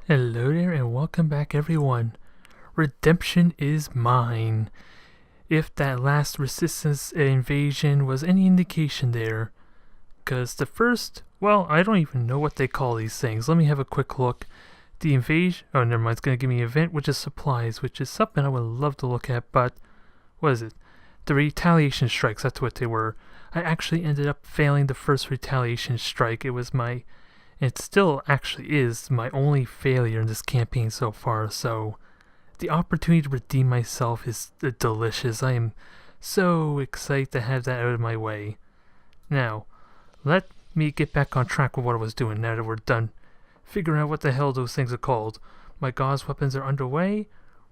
Hello there and welcome back everyone. Redemption is mine. If that last resistance invasion was any indication there. Cause the first, well, I don't even know what they call these things. Let me have a quick look. The invasion, oh never mind, it's gonna give me an event which is supplies, which is something I would love to look at, but what is it? The retaliation strikes, that's what they were. I actually ended up failing the first retaliation strike. It still actually is my only failure in this campaign so far, so the opportunity to redeem myself is delicious. I am so excited to have that out of my way. Now, let me get back on track with what I was doing now that we're done figuring out what the hell those things are called. My gauze weapons are underway.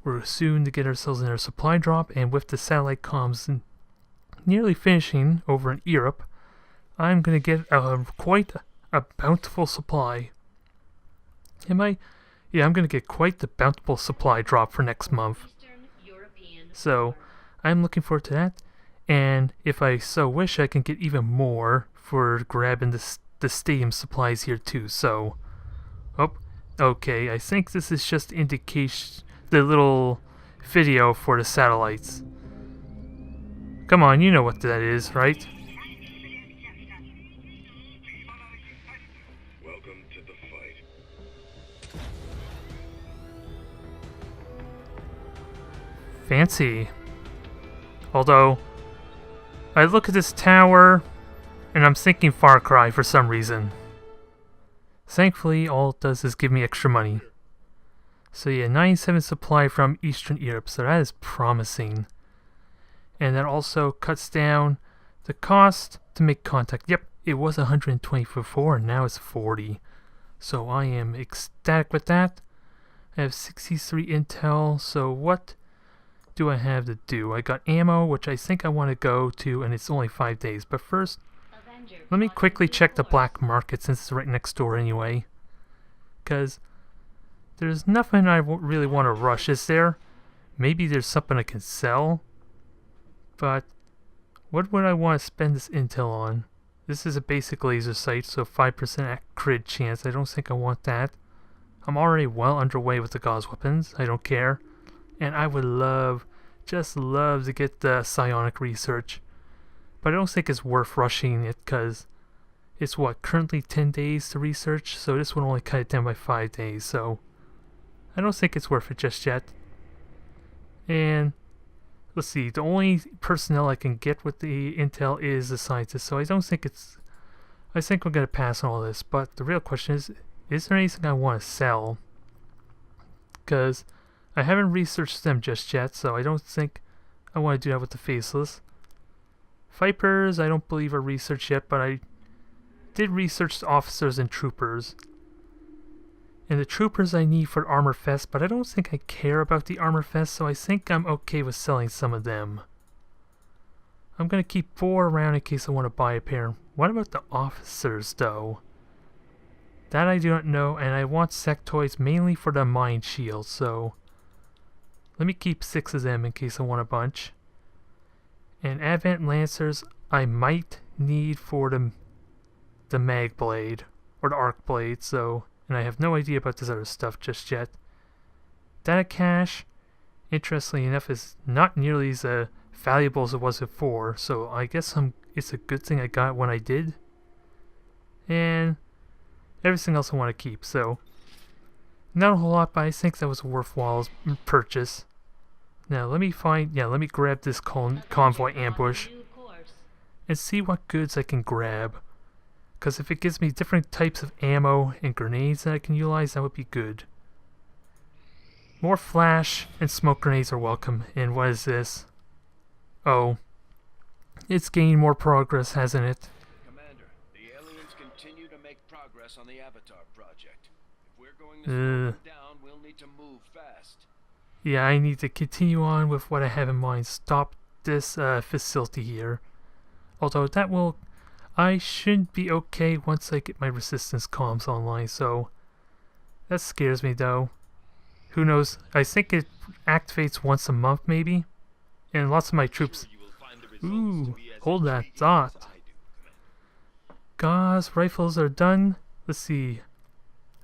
We're soon to get ourselves in our supply drop, and with the satellite comms nearly finishing over in Europe, I'm going to get quite a bountiful supply. Am I? Yeah, I'm going to get quite the bountiful supply drop for next month. So, I'm looking forward to that. And if I so wish, I can get even more for grabbing the stadium supplies here too. So, oh, okay, I think this is just indication, the little video for the satellites. Come on, you know what that is, right? Welcome to the fight. Fancy. Although, I look at this tower, and I'm thinking Far Cry for some reason. Thankfully, all it does is give me extra money. So yeah, 97 supply from Eastern Europe, so that is promising. And that also cuts down the cost to make contact. Yep, it was 120 before, and now it's 40. So I am ecstatic with that. I have 63 intel, so what do I have to do? I got ammo, which I think I want to go to, and it's only 5 days. But first, let me quickly check the black market since it's right next door anyway. Because there's nothing I really want to rush, is there? Maybe there's something I can sell. But what would I want to spend this intel on? This is a basic laser sight, so 5% crit chance. I don't think I want that. I'm already well underway with the gauze weapons. I don't care. And I would love, just love to get the psionic research. But I don't think it's worth rushing it because it's what, currently 10 days to research, so this would only cut it down by 5 days, so I don't think it's worth it just yet. And let's see, the only personnel I can get with the intel is the scientist, so I think we're going to pass on all this. But the real question is there anything I want to sell? Because I haven't researched them just yet, so I don't think I want to do that with the faceless. Vipers, I don't believe are researched yet, but I did research the officers and troopers. And the troopers I need for Armor Fest, but I don't think I care about the Armor Fest, so I think I'm okay with selling some of them. I'm going to keep 4 around in case I want to buy a pair. What about the officers, though? That I do not know, and I want sectoids mainly for the mind shield, so let me keep 6 of them in case I want a bunch. And Advent Lancers I might need for the Mag Blade or the Arc Blade, so, and I have no idea about this other stuff just yet. Data cache, interestingly enough, is not nearly as valuable as it was before, so I guess it's a good thing I got when I did. And everything else I want to keep, so not a whole lot, but I think that was a worthwhile purchase. Now let me grab this convoy ambush and see what goods I can grab. Because if it gives me different types of ammo and grenades that I can utilize, that would be good. More flash and smoke grenades are welcome. And what is this? Oh, it's gained more progress, hasn't it? Commander, the aliens continue to make progress on the Avatar project. If we're going to slow them down, we'll need to move fast. Yeah, I need to continue on with what I have in mind. Stop this facility here. Although I should be okay once I get my resistance comms online, so that scares me though. Who knows? I think it activates once a month maybe. And lots of my troops... Ooh, hold that thought. Gauze rifles are done. Let's see.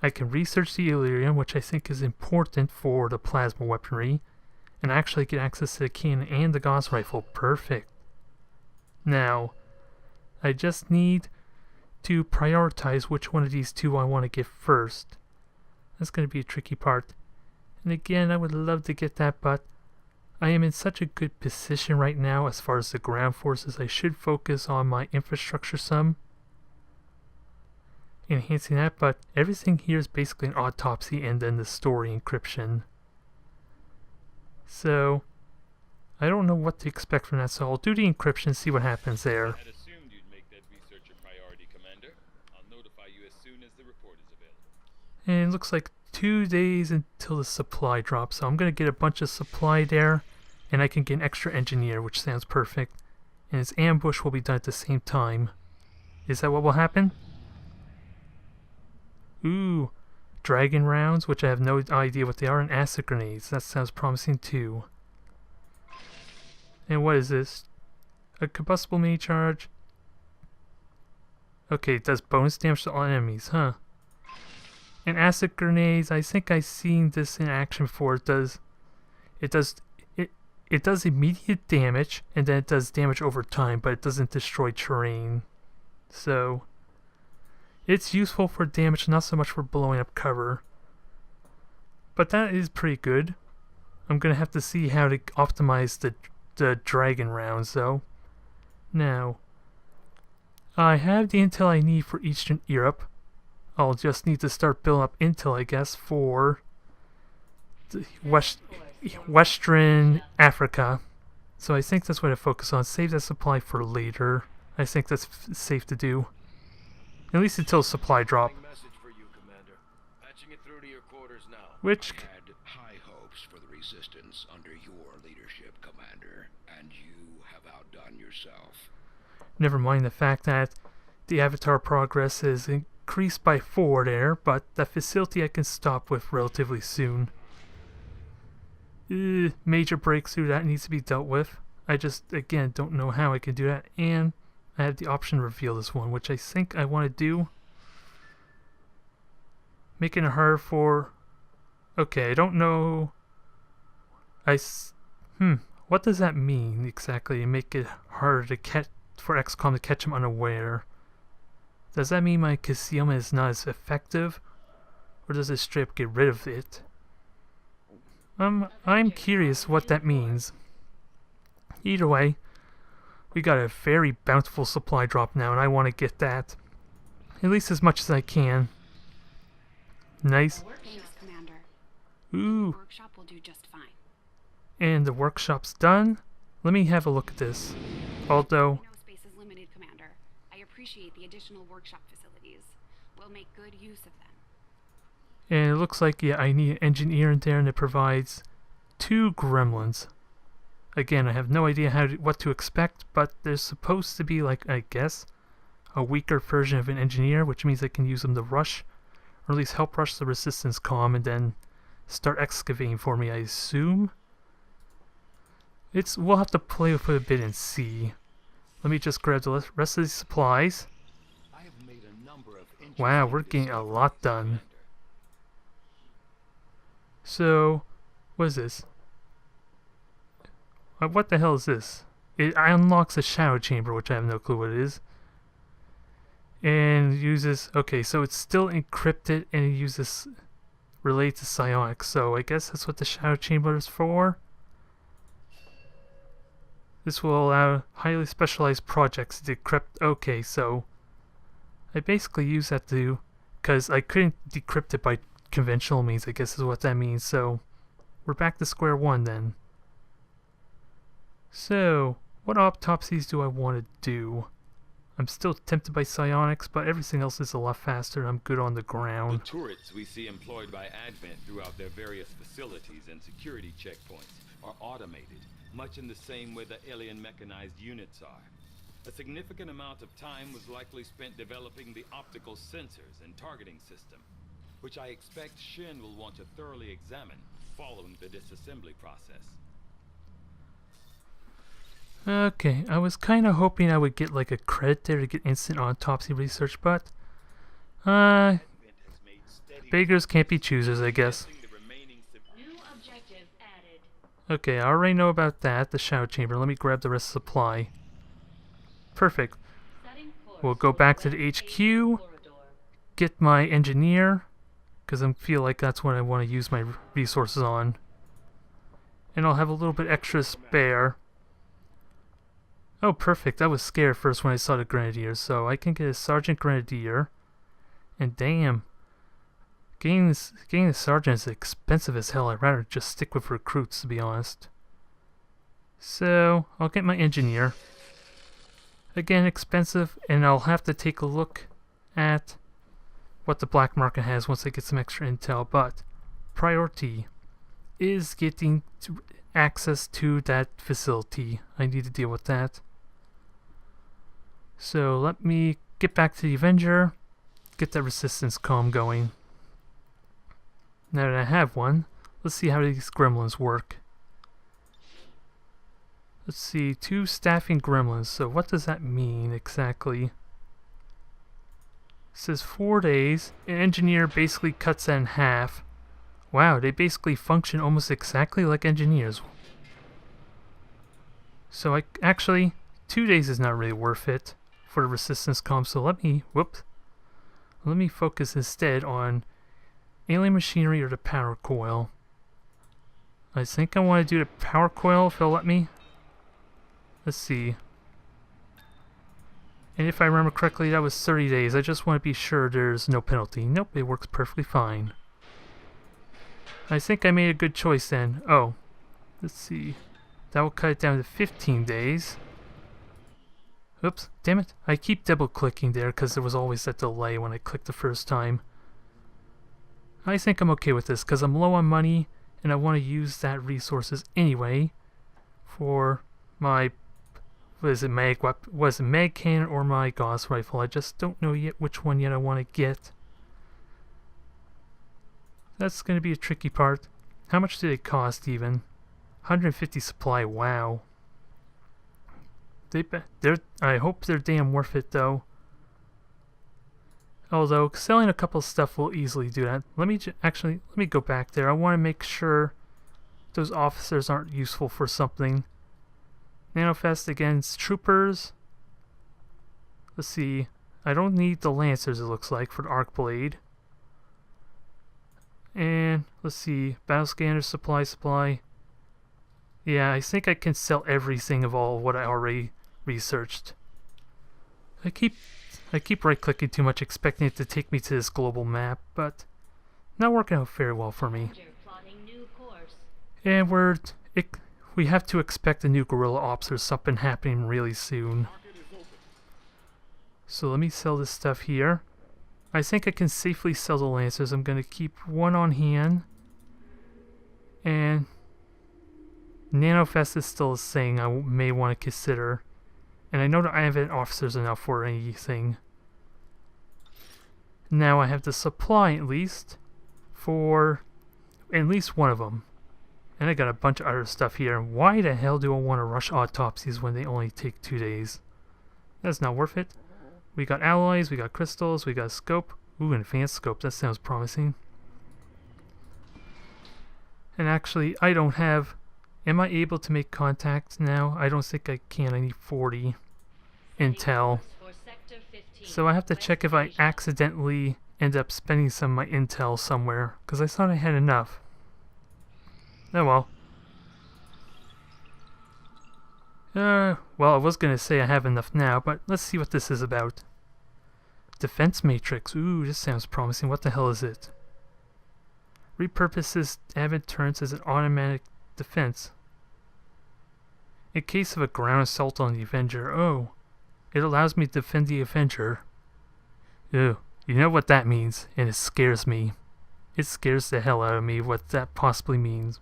I can research the Illyrium, which I think is important for the plasma weaponry, and actually get access to the cannon and the Gauss rifle. Perfect. Now, I just need to prioritize which one of these two I want to get first. That's going to be a tricky part. And again, I would love to get that, but I am in such a good position right now as far as the ground forces. I should focus on my infrastructure some, enhancing that, but everything here is basically an autopsy and then the story encryption. So, I don't know what to expect from that, so I'll do the encryption, see what happens there. I had assumed you'd make that research a priority, Commander. I'll notify you as soon as the report is available. And it looks like 2 days until the supply drops, so I'm going to get a bunch of supply there, and I can get an extra engineer, which sounds perfect. And his ambush will be done at the same time. Is that what will happen? Ooh, dragon rounds, which I have no idea what they are, and acid grenades. That sounds promising too. And what is this? A combustible mini charge. Okay, it does bonus damage to all enemies, huh? And acid grenades, I think I've seen this in action before. It does immediate damage, and then it does damage over time, but it doesn't destroy terrain. So it's useful for damage, not so much for blowing up cover. But that is pretty good. I'm gonna have to see how to optimize the dragon rounds though. Now, I have the intel I need for Eastern Europe. I'll just need to start building up intel, I guess, for the Western Africa. So I think that's what I focus on. Save that supply for later. I think that's safe to do. At least until supply drop. Message for you, Commander. Patching it through to your quarters now. Which We had high hopes for the resistance under your leadership, Commander, and you have outdone yourself. never mind the fact that the avatar progress is increased by 4 there, but that facility I can stop with relatively soon. Major breakthrough that needs to be dealt with. I just, again, don't know how I can do that, and I have the option to reveal this one, which I think I want to do. Making it hard for... Okay, I don't know... What does that mean exactly? Make it harder to catch for XCOM to catch him unaware. Does that mean my concealment is not as effective? Or does it straight up get rid of it? I'm curious what that means. Either way, we got a very bountiful supply drop now, and I want to get that. At least as much as I can. Nice. Thanks, Commander. Ooh. The workshop will do just fine. And the workshop's done. Let me have a look at this. Although, No space is limited, Commander. I appreciate the additional workshop facilities. We'll make good use of them. and it looks like, yeah, I need an engineer in there, and it provides 2 gremlins. Again, I have no idea what to expect, but there's supposed to be, like, I guess, a weaker version of an engineer, which means I can use them to rush, or at least help rush the resistance comm, and then start excavating for me, I assume. We'll have to play with it a bit and see. Let me just grab the rest of these supplies. I have made a number of Wow, we're getting a lot done. So, what is this? What the hell is this? It unlocks a shadow chamber, which I have no clue what it is. And uses... Okay, so it's still encrypted, and it uses... related to psionics, so I guess that's what the shadow chamber is for. This will allow highly specialized projects to decrypt... Okay, so... I basically use that to... Because I couldn't decrypt it by conventional means, I guess is what that means, so... We're back to square one then. So, what autopsies do I want to do? I'm still tempted by psionics, but everything else is a lot faster and I'm good on the ground. The turrets we see employed by Advent throughout their various facilities and security checkpoints are automated, much in the same way the alien mechanized units are. A significant amount of time was likely spent developing the optical sensors and targeting system, which I expect Shin will want to thoroughly examine following the disassembly process. Okay, I was kind of hoping I would get like a credit there to get instant autopsy research, but Advent has made steady Beggars can't be choosers, I guess. New objective added. Okay, I already know about that, the shadow chamber. Let me grab the rest of the supply. Perfect. Setting course We'll go for back to the West HQ, corridor. get my engineer, because I feel like that's what I want to use my resources on. And I'll have a little bit extra spare. Oh, perfect. I was scared first when I saw the Grenadiers, so I can get a Sergeant Grenadier. And damn, getting a Sergeant is expensive as hell. I'd rather just stick with recruits, to be honest. So, I'll get my engineer. Again, expensive, and I'll have to take a look at what the black market has once I get some extra intel, but priority is getting access to that facility. I need to deal with that. So let me get back to the Avenger, get that resistance comm going. Now that I have one, let's see how these gremlins work. Let's see, 2 staffing gremlins, so what does that mean exactly? It says 4 days, an engineer basically cuts that in half. Wow, they basically function almost exactly like engineers. So actually, 2 days is not really worth it for the resistance comm, so let me focus instead on alien machinery or the power coil. I think I want to do the power coil if they'll let me. Let's see. And if I remember correctly, that was 30 days. I just want to be sure there's no penalty. Nope, it works perfectly fine. I think I made a good choice then. Oh, let's see. That will cut it down to 15 days. Oops, damn it. I keep double clicking there because there was always that delay when I clicked the first time. I think I'm okay with this because I'm low on money and I want to use that resources anyway for my mag cannon or my Gauss rifle. I just don't know yet which one yet I want to get. That's going to be a tricky part. How much did it cost even? 150 supply, wow. I hope they're damn worth it though. Although selling a couple stuff will easily do that. Let me go back there. I want to make sure those officers aren't useful for something. Nanofest against troopers. Let's see. I don't need the Lancers, it looks like, for the Arc Blade. And let's see. Battle scanner, supply. Yeah, I think I can sell everything of all what I already researched. I keep right-clicking too much, expecting it to take me to this global map, but not working out very well for me. And we have to expect a new guerrilla ops or something happening really soon. So let me sell this stuff here. I think I can safely sell the Lancers. I'm going to keep one on hand. And Nanofest is still a thing I may want to consider. And I know that I haven't officers enough for anything. Now I have the supply at least for at least one of them. And I got a bunch of other stuff here. Why the hell do I want to rush autopsies when they only take 2 days? That's not worth it. We got alloys, we got crystals, we got a scope. Ooh, an advanced scope. That sounds promising. And actually, I don't have... Am I able to make contacts now? I don't think I can. I need 40 intel. So I have to check if I accidentally end up spending some of my intel somewhere. Because I thought I had enough. Oh well. Well, I was going to say I have enough now, but let's see what this is about. Defense Matrix. Ooh, this sounds promising. What the hell is it? Repurposes avid turns as an automatic defense. In case of a ground assault on the Avenger. Oh, it allows me to defend the Avenger. Ew, you know what that means, and it scares me. It scares the hell out of me what that possibly means.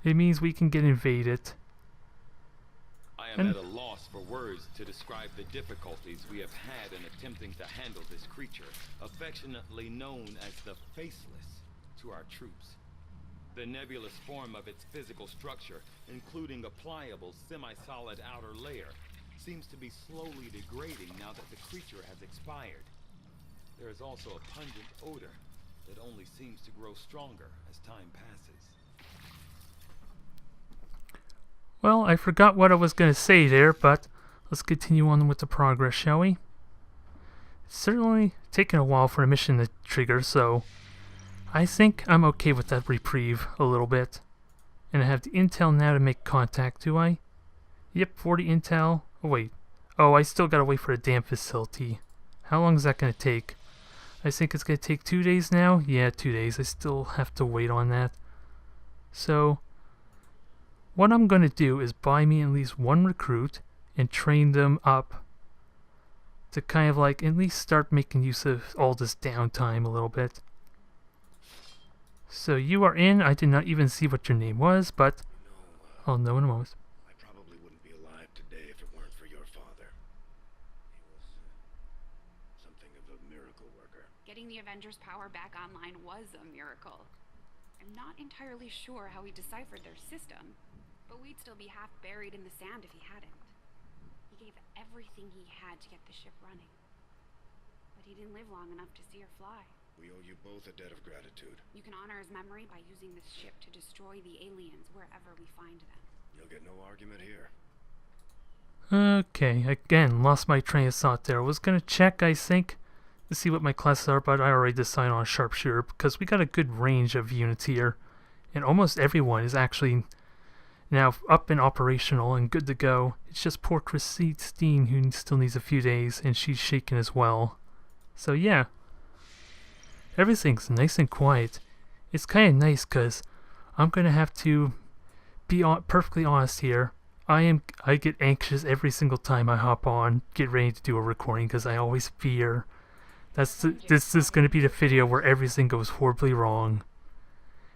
It means we can get invaded. I am at a loss for words to describe the difficulties we have had in attempting to handle this creature, affectionately known as the Faceless, to our troops. The nebulous form of its physical structure, including a pliable, semi-solid outer layer, seems to be slowly degrading now that the creature has expired. There is also a pungent odor that only seems to grow stronger as time passes. Well, I forgot what I was going to say there, but let's continue on with the progress, shall we? It's certainly taken a while for a mission to trigger, so I think I'm okay with that reprieve a little bit. And I have the intel now to make contact, do I? Yep, 40 intel. Oh, wait. Oh, I still gotta wait for a damn facility. How long is that gonna take? I think it's gonna take 2 days now? Yeah, 2 days. I still have to wait on that. So, what I'm gonna do is buy me at least one recruit and train them up to kind of like at least start making use of all this downtime a little bit. So you are in. I did not even see what your name was, but I'll know in a moment. I probably wouldn't be alive today if it weren't for your father. He was something of a miracle worker. Getting the Avengers' power back online was a miracle. I'm not entirely sure how he deciphered their system, but we'd still be half buried in the sand if he hadn't. He gave everything he had to get the ship running. But he didn't live long enough to see her fly. We owe you both a debt of gratitude. You can honor his memory by using this ship to destroy the aliens wherever we find them. You'll get no argument here. Okay, again, lost my train of thought there. I was gonna check, I think, to see what my classes are, but I already decided on sharpshooter because we got a good range of units here. And almost everyone is actually now up and operational and good to go. It's just poor Christine who still needs a few days, and she's shaken as well. So yeah. Everything's nice and quiet. It's kind of nice because I'm going to have to be perfectly honest here. I get anxious every single time I hop on, get ready to do a recording because I always fear this is going to be the video where everything goes horribly wrong.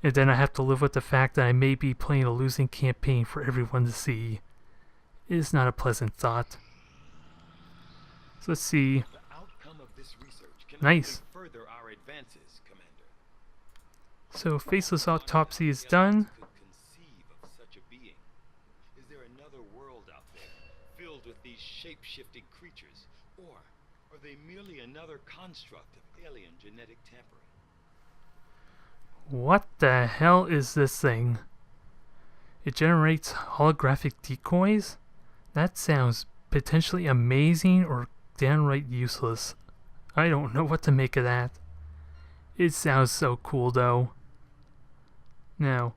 And then I have to live with the fact that I may be playing a losing campaign for everyone to see. It is not a pleasant thought. So let's see. The outcome of this research can Nice. only further our advances, Commander. So faceless autopsy is done. Could conceive of such a being. Is there another world out there filled with these shape-shifting creatures, or are they merely another construct of alien genetic tampering? What the hell is this thing? It generates holographic decoys? That sounds potentially amazing or downright useless. I don't know what to make of that. It sounds so cool though. Now,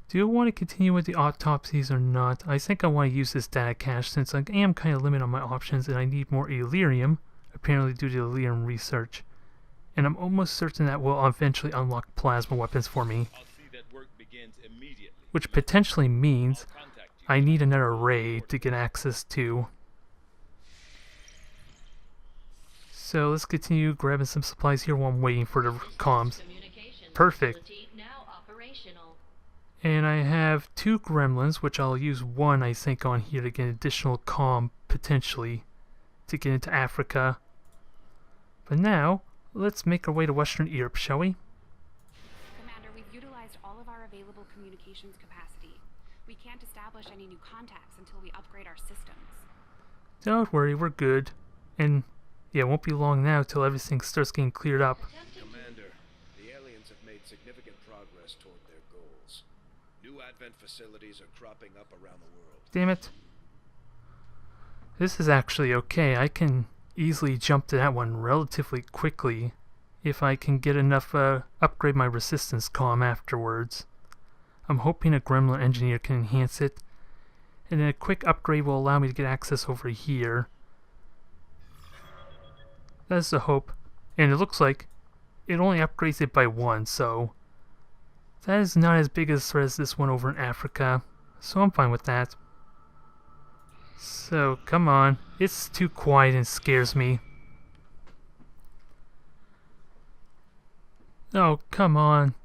do I want to continue with the autopsies or not? I think I want to use this data cache since I am kind of limited on my options and I need more Elerium, apparently due to Elerium research. And I'm almost certain that will eventually unlock plasma weapons for me. I'll see that work begins immediately. Which potentially means I'll contact you. I need another raid to get access to. So let's continue grabbing some supplies here while I'm waiting for the comms. Communications Perfect. facility now operational. And I have 2 gremlins, which I'll use one I think on here to get additional comm potentially to get into Africa. But now, let's make our way to Western Europe, shall we? Commander, we've utilized all of our available communications capacity. We can't establish any new contacts until we upgrade our systems. Don't worry, we're good. And yeah, it won't be long now till everything starts getting cleared up. Commander, the aliens have made significant progress toward their goals. New advent facilities are cropping up around the world. Damn it. This is actually okay. I can easily jump to that one relatively quickly if I can get enough upgrade my resistance comm afterwards. I'm hoping a gremlin engineer can enhance it, and then a quick upgrade will allow me to get access over here. That's the hope, and it looks like it only upgrades it by 1, so that is not as big a threat as this one over in Africa, so I'm fine with that. So, come on. It's too quiet and scares me. Oh, come on.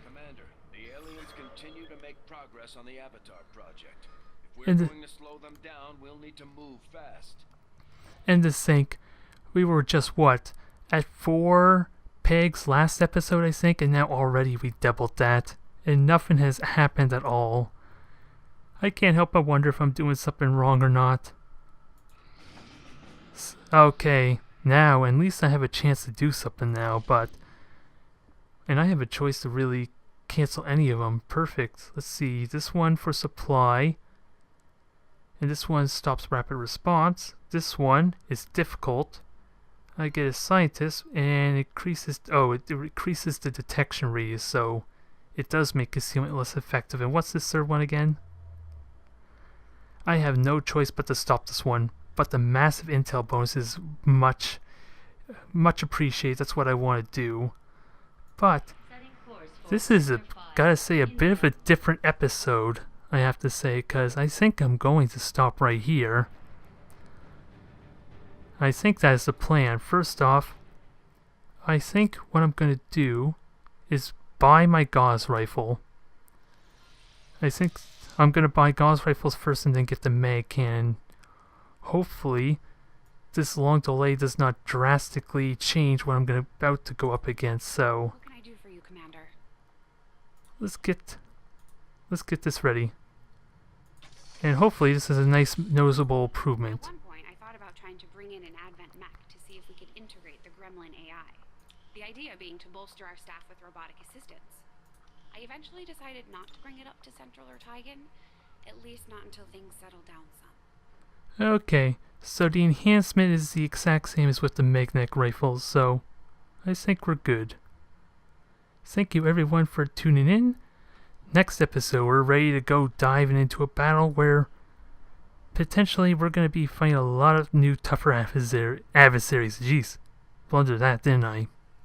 Commander, the aliens continue to make progress on the Avatar project. If we're And going to slow them down, we'll need to move fast. And to think, we were just what? At 4 pegs last episode, I think, and now already we doubled that. And nothing has happened at all. I can't help but wonder if I'm doing something wrong or not. Okay, now, at least I have a chance to do something now, and I have a choice to really cancel any of them. Perfect. Let's see, this one for supply, and this one stops rapid response. This one is difficult. I get a scientist, and it increases, it increases the detection radius, so it does make concealment less effective. And what's this third one again? I have no choice but to stop this one, but the massive intel bonus is much appreciated. That's what I want to do. But this is gotta say, a bit of a different episode, I have to say, because I think I'm going to stop right here. I think that is the plan. First off, I think what I'm going to do is buy my Gauss rifle. I think I'm going to buy Gauss rifles first and then get the mag cannon. Hopefully, this long delay does not drastically change what I'm about to go up against, so... What can I do for you, Commander? Let's get this ready. And hopefully this is a nice noticeable improvement. At one point, I thought about trying to bring in an Advent mech to see if we could integrate the Gremlin AI. The idea being to bolster our staff with robotic assistance. I eventually decided not to bring it up to Central or Tigan, at least not until things settle down some. Okay, so the enhancement is the exact same as with the magnetic rifles, so I think we're good. Thank you everyone for tuning in. Next episode, we're ready to go diving into a battle where potentially we're going to be fighting a lot of new tougher adversaries. Jeez, blundered that, didn't I?